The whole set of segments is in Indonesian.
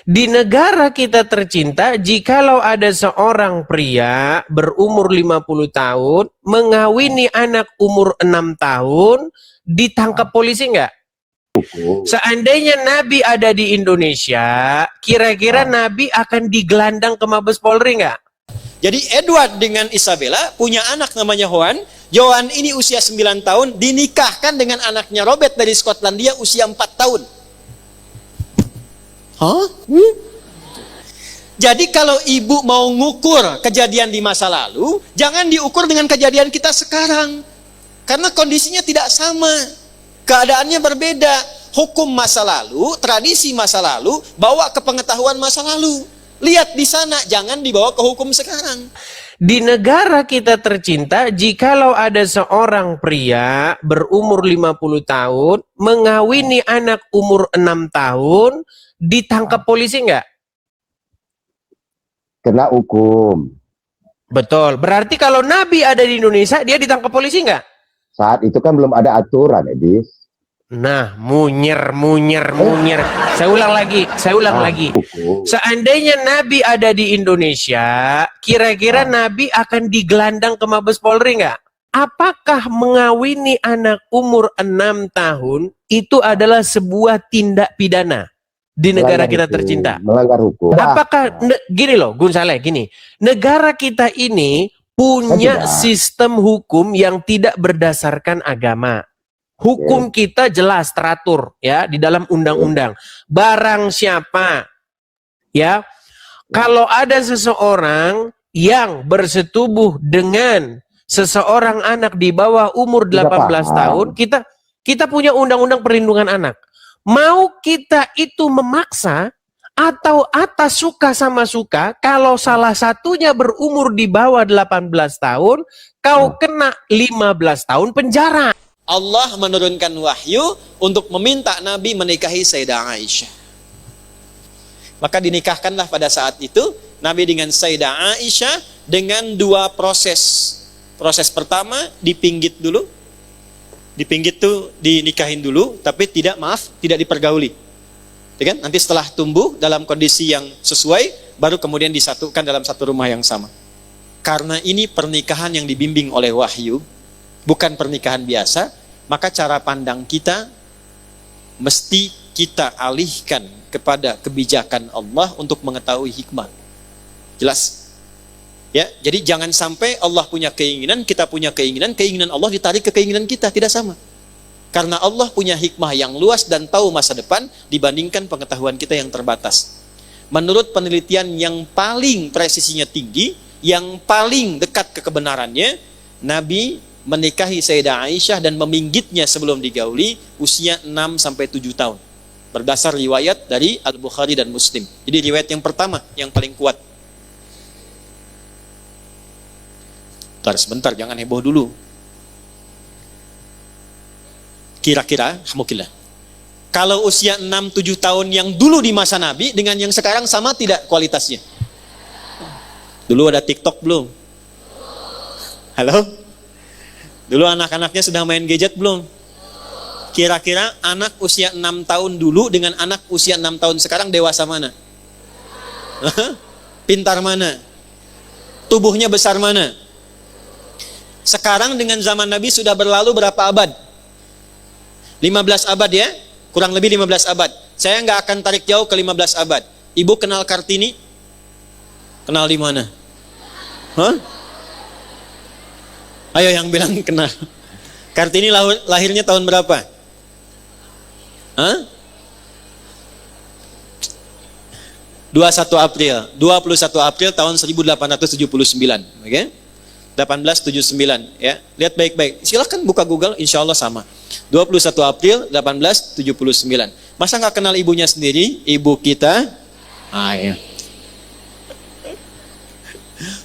Di negara kita tercinta, jikalau ada seorang pria berumur 50 tahun, mengawini anak umur 6 tahun, ditangkap polisi nggak? Seandainya Nabi ada di Indonesia, kira-kira Nabi akan digelandang ke Mabes Polri nggak? Jadi Edward dengan Isabella punya anak namanya Johan. Johan ini usia 9 tahun, dinikahkan dengan anaknya Robert dari Skotlandia usia 4 tahun. Hah? Jadi kalau ibu mau ngukur kejadian di masa lalu, jangan diukur dengan kejadian kita sekarang. Karena kondisinya tidak sama. Keadaannya berbeda. Hukum masa lalu, tradisi masa lalu, bawa ke pengetahuan masa lalu. Lihat di sana, jangan dibawa ke hukum sekarang. Di negara kita tercinta, jikalau ada seorang pria berumur 50 tahun, mengawini anak umur 6 tahun, ditangkap polisi nggak? Kena hukum. Betul. Berarti kalau Nabi ada di Indonesia, dia ditangkap polisi nggak? Saat itu kan belum ada aturan, Edis. Nah, munyer. Saya ulang lagi. Seandainya Nabi ada di Indonesia, kira-kira Nabi akan digelandang ke Mabes Polri nggak? Apakah mengawini anak umur 6 tahun itu adalah sebuah tindak pidana di negara kita tercinta? Melanggar hukum. Apakah, gini loh, Gun Saleh, gini. Negara kita ini punya sistem hukum yang tidak berdasarkan agama. Hukum kita jelas teratur ya di dalam undang-undang. Barang siapa ya, kalau ada seseorang yang bersetubuh dengan seseorang anak di bawah umur 18 tahun, kita punya undang-undang perlindungan anak. Mau kita itu memaksa atau atas suka sama suka, kalau salah satunya berumur di bawah 18 tahun, kau kena 15 tahun penjara. Allah menurunkan wahyu untuk meminta Nabi menikahi Sayyidah Aisyah. Maka dinikahkanlah pada saat itu Nabi dengan Sayyidah Aisyah dengan dua proses. Proses pertama dipinggit dulu. Dipinggit tuh dinikahin dulu, tapi tidak dipergauli. Ya kan? Nanti setelah tumbuh dalam kondisi yang sesuai, baru kemudian disatukan dalam satu rumah yang sama. Karena ini pernikahan yang dibimbing oleh wahyu, bukan pernikahan biasa, maka cara pandang kita mesti kita alihkan kepada kebijakan Allah untuk mengetahui hikmah. Jelas? Ya, jadi jangan sampai Allah punya keinginan, kita punya keinginan Allah ditarik ke keinginan kita, tidak sama. Karena Allah punya hikmah yang luas dan tahu masa depan dibandingkan pengetahuan kita yang terbatas. Menurut penelitian yang paling presisinya tinggi, yang paling dekat ke kebenarannya, Nabi menikahi Sayyidah Aisyah dan meminggitnya sebelum digauli usia 6-7 tahun. Berdasar riwayat dari Al-Bukhari dan Muslim. Jadi riwayat yang pertama, yang paling kuat. Sebentar, jangan heboh dulu. Kira-kira, alhamdulillah, kalau usia 6-7 tahun yang dulu di masa Nabi dengan yang sekarang sama tidak kualitasnya? Dulu ada TikTok belum? Halo? Dulu anak-anaknya sudah main gadget belum? Kira-kira anak usia 6 tahun dulu dengan anak usia 6 tahun sekarang dewasa mana? Pintar mana? Tubuhnya besar mana? Sekarang dengan zaman Nabi sudah berlalu berapa abad? 15 abad ya? Kurang lebih 15 abad. Saya nggak akan tarik jauh ke 15 abad. Ibu kenal Kartini? Kenal di mana? Hah? Ayo yang bilang kenal. Kartini lahirnya tahun berapa? Hah? 21 April tahun 1879. Oke? 1879 ya. Lihat baik-baik. Silakan buka Google, insya Allah sama. 21 April 1879. Masa nggak kenal ibunya sendiri? Ibu kita. Ya.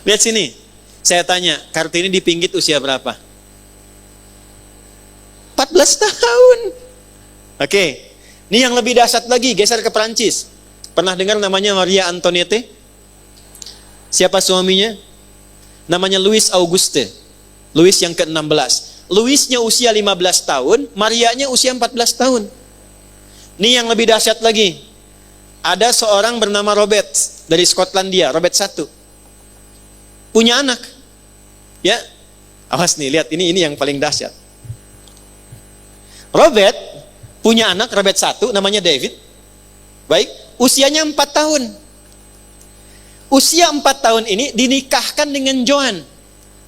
Lihat sini. Saya tanya, Kartini dipinggit usia berapa? 14 tahun. Oke. Ini yang lebih dahsyat lagi, geser ke Perancis. Pernah dengar namanya Maria Antoniette? Siapa suaminya? Namanya Louis Auguste. Louis yang ke-16. Louisnya usia 15 tahun, Marianya usia 14 tahun. Ini yang lebih dahsyat lagi. ada seorang bernama Robert dari Skotlandia, Robert I. Punya anak. Ya. Awas nih, lihat ini yang paling dahsyat. Robert punya anak, Robert I, namanya David. Baik, usianya 4 tahun. Usia 4 tahun ini dinikahkan dengan Joan.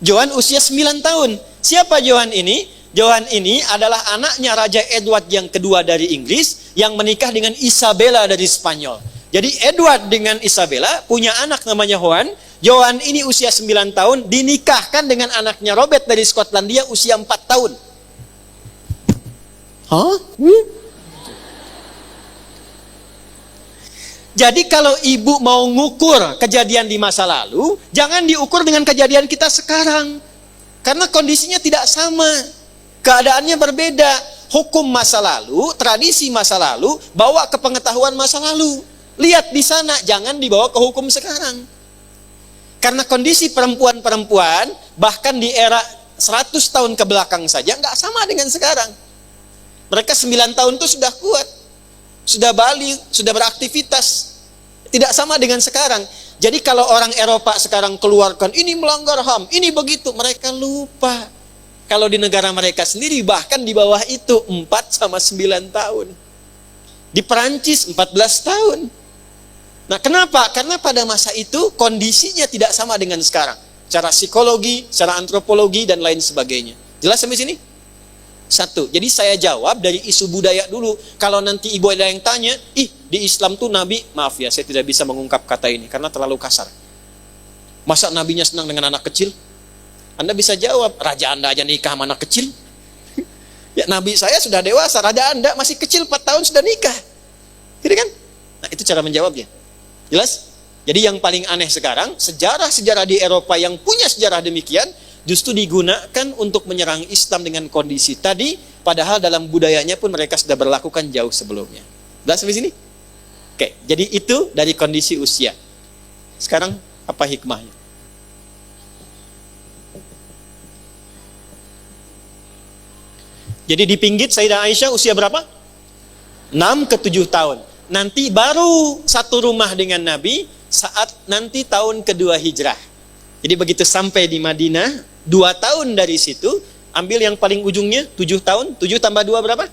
Joan usia 9 tahun. Siapa Joan ini? Joan ini adalah anaknya Raja Edward yang kedua dari Inggris yang menikah dengan Isabella dari Spanyol. Jadi Edward dengan Isabella punya anak namanya Joan. Joan ini usia 9 tahun dinikahkan dengan anaknya Robert dari Skotlandia usia 4 tahun. Hah? Jadi kalau ibu mau ngukur kejadian di masa lalu, jangan diukur dengan kejadian kita sekarang. Karena kondisinya tidak sama. Keadaannya berbeda. Hukum masa lalu, tradisi masa lalu, bawa ke pengetahuan masa lalu. Lihat di sana, jangan dibawa ke hukum sekarang. Karena kondisi perempuan-perempuan, bahkan di era 100 tahun ke belakang saja, nggak sama dengan sekarang. Mereka 9 tahun itu sudah kuat. Sudah balik, sudah beraktivitas. Tidak sama dengan sekarang. Jadi kalau orang Eropa sekarang keluarkan, ini melanggar HAM, ini begitu, mereka lupa. Kalau di negara mereka sendiri, bahkan di bawah itu, 4 sama 9 tahun. Di Perancis, 14 tahun. Nah kenapa? Karena pada masa itu, kondisinya tidak sama dengan sekarang. Secara psikologi, secara antropologi, dan lain sebagainya. Jelas sampai sini? Satu, jadi saya jawab dari isu budaya dulu. Kalau nanti ibu ada yang tanya, di Islam tuh Nabi, maaf ya, saya tidak bisa mengungkap kata ini, karena terlalu kasar. Masa Nabinya senang dengan anak kecil? Anda bisa jawab, raja Anda aja nikah sama anak kecil. Ya Nabi saya sudah dewasa, raja Anda masih kecil 4 tahun sudah nikah. Gitu kan? Nah itu cara menjawabnya. Jelas? Jadi yang paling aneh sekarang, sejarah-sejarah di Eropa yang punya sejarah demikian, justru digunakan untuk menyerang Islam dengan kondisi tadi, padahal dalam budayanya pun mereka sudah berlakukan jauh sebelumnya. Jelas sampai sini? Oke, jadi itu dari kondisi usia. Sekarang apa hikmahnya? Jadi di pinggit Sayyidah Aisyah usia berapa? 6 ke 7 tahun. Nanti baru satu rumah dengan Nabi saat nanti tahun kedua hijrah. Jadi begitu sampai di Madinah, 2 tahun dari situ, ambil yang paling ujungnya, 7 tahun, 7 tambah 2 berapa?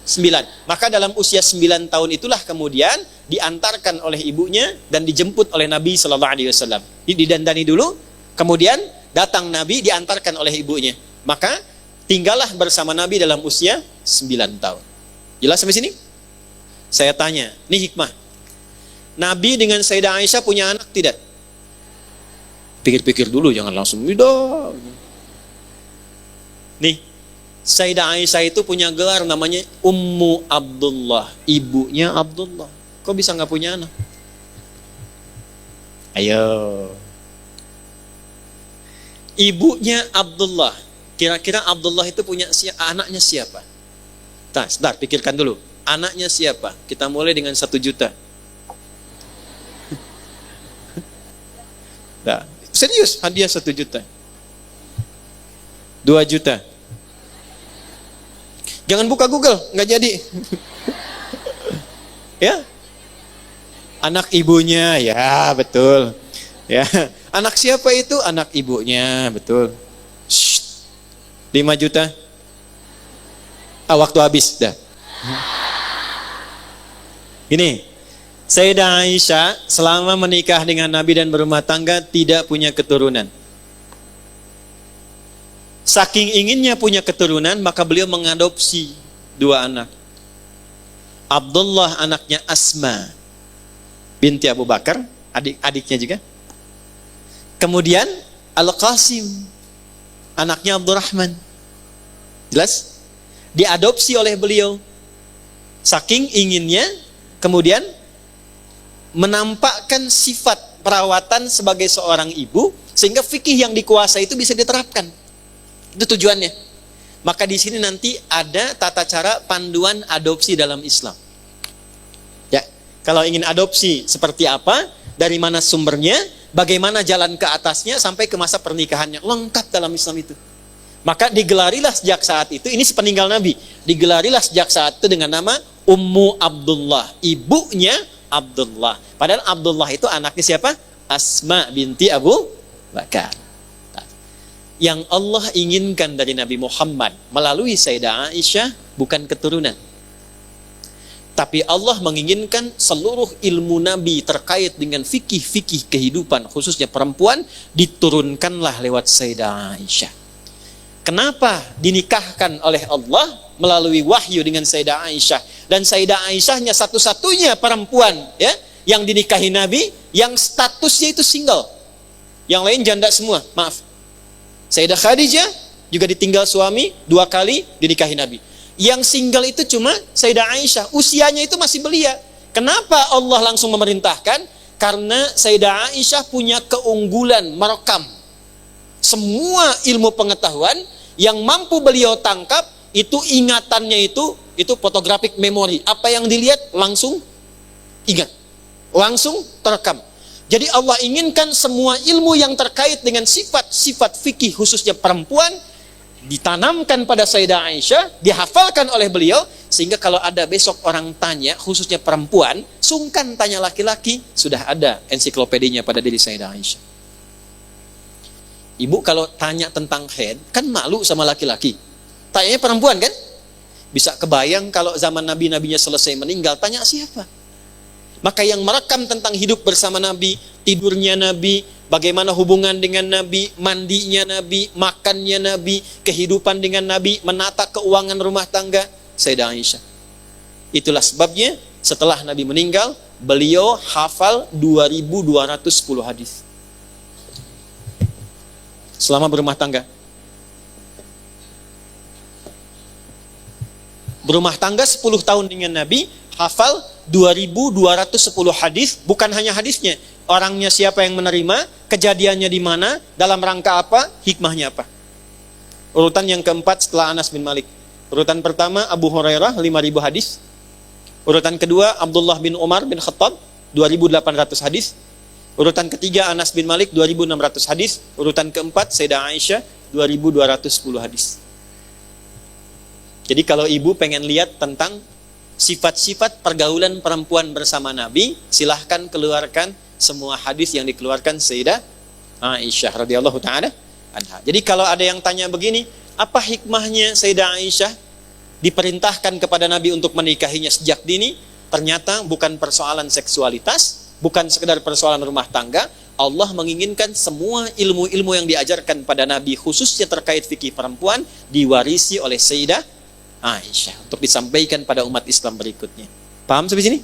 9. Maka dalam usia 9 tahun itulah kemudian diantarkan oleh ibunya dan dijemput oleh Nabi SAW. Didandani dulu, kemudian datang Nabi diantarkan oleh ibunya. Maka tinggallah bersama Nabi dalam usia 9 tahun. Jelas sampai sini? Saya tanya, ini hikmah. Nabi dengan Sayyidah Aisyah punya anak tidak? Pikir-pikir dulu, jangan langsung tidak. Nih, Sayyidah Aisyah itu punya gelar namanya Ummu Abdullah, ibunya Abdullah. Kok bisa nggak punya anak? Ayo. Ibunya Abdullah. Kira-kira Abdullah itu punya anaknya siapa? Nah, sebentar, pikirkan dulu. Anaknya siapa? Kita mulai dengan 1 juta. Nah, serius, hadiah 1 juta. 2 juta. Jangan buka Google, nggak jadi. Ya. Anak ibunya, ya betul. Ya. Anak siapa itu? Anak ibunya, betul. 5 juta. Waktu habis dah. Ini Sayyidah Aisyah selama menikah dengan Nabi dan berumah tangga tidak punya keturunan. Saking inginnya punya keturunan, maka beliau mengadopsi 2 anak. Abdullah anaknya Asma binti Abu Bakar, adiknya juga. Kemudian Al-Qasim anaknya Abdurrahman. Jelas? Diadopsi oleh beliau. Saking inginnya, kemudian menampakkan sifat perawatan sebagai seorang ibu, sehingga fikih yang dikuasai itu bisa diterapkan. Itu tujuannya. Maka di sini nanti ada tata cara panduan adopsi dalam Islam. Ya, kalau ingin adopsi seperti apa, dari mana sumbernya, bagaimana jalan ke atasnya sampai ke masa pernikahannya, lengkap dalam Islam itu. Maka digelarilah sejak saat itu, ini sepeninggal Nabi, digelarilah sejak saat itu dengan nama Ummu Abdullah, ibunya Abdullah. Padahal Abdullah itu anaknya siapa? Asma binti Abu Bakar. Yang Allah inginkan dari Nabi Muhammad melalui Sayyidah Aisyah bukan keturunan. Tapi Allah menginginkan seluruh ilmu Nabi terkait dengan fikih-fikih kehidupan, khususnya perempuan, diturunkanlah lewat Sayyidah Aisyah. Kenapa dinikahkan oleh Allah melalui wahyu dengan Sayyidah Aisyah? Dan Sayyidah Aisyahnya satu-satunya perempuan ya yang dinikahi Nabi yang statusnya itu single. Yang lain janda semua, maaf. Sayyidah Khadijah juga ditinggal suami 2 kali dinikahi Nabi. Yang single itu cuma Sayyidah Aisyah, usianya itu masih belia. Kenapa Allah langsung memerintahkan? Karena Sayyidah Aisyah punya keunggulan merekam semua ilmu pengetahuan yang mampu beliau tangkap. Itu ingatannya itu photographic memory. Apa yang dilihat langsung ingat, langsung terekam. Jadi Allah inginkan semua ilmu yang terkait dengan sifat-sifat fikih khususnya perempuan ditanamkan pada Sayyidah Aisyah, dihafalkan oleh beliau, sehingga kalau ada besok orang tanya khususnya perempuan, sungkan tanya laki-laki, sudah ada ensiklopedinya pada diri Sayyidah Aisyah. Ibu kalau tanya tentang haid kan malu sama laki-laki, tanyanya perempuan kan? Bisa kebayang kalau zaman nabinya selesai meninggal, tanya siapa? Maka yang merekam tentang hidup bersama Nabi, tidurnya Nabi, bagaimana hubungan dengan Nabi, mandinya Nabi, makannya Nabi, kehidupan dengan Nabi, menata keuangan rumah tangga, Sayyidah Aisyah. Itulah sebabnya setelah Nabi meninggal, beliau hafal 2210 hadis. Selama berumah tangga. Berumah tangga 10 tahun dengan Nabi, hafal 2210 hadis, bukan hanya hadisnya, orangnya siapa yang menerima, kejadiannya di mana, dalam rangka apa, hikmahnya apa. Urutan yang keempat setelah Anas bin Malik. Urutan pertama Abu Hurairah 5000 hadis. Urutan kedua Abdullah bin Umar bin Khattab 2800 hadis. Urutan ketiga Anas bin Malik 2600 hadis. Urutan keempat Sayyidah Aisyah 2210 hadis. Jadi kalau ibu pengen lihat tentang sifat-sifat pergaulan perempuan bersama Nabi, silahkan keluarkan semua hadis yang dikeluarkan Sayyidah Aisyah radhiyallahu ta'ala anha. Jadi kalau ada yang tanya begini, apa hikmahnya Sayyidah Aisyah diperintahkan kepada Nabi untuk menikahinya sejak dini? Ternyata bukan persoalan seksualitas, bukan sekedar persoalan rumah tangga. Allah menginginkan semua ilmu-ilmu yang diajarkan pada Nabi, khususnya terkait fikih perempuan, diwarisi oleh Sayyidah Aisyah untuk disampaikan pada umat Islam berikutnya. Paham sampai sini?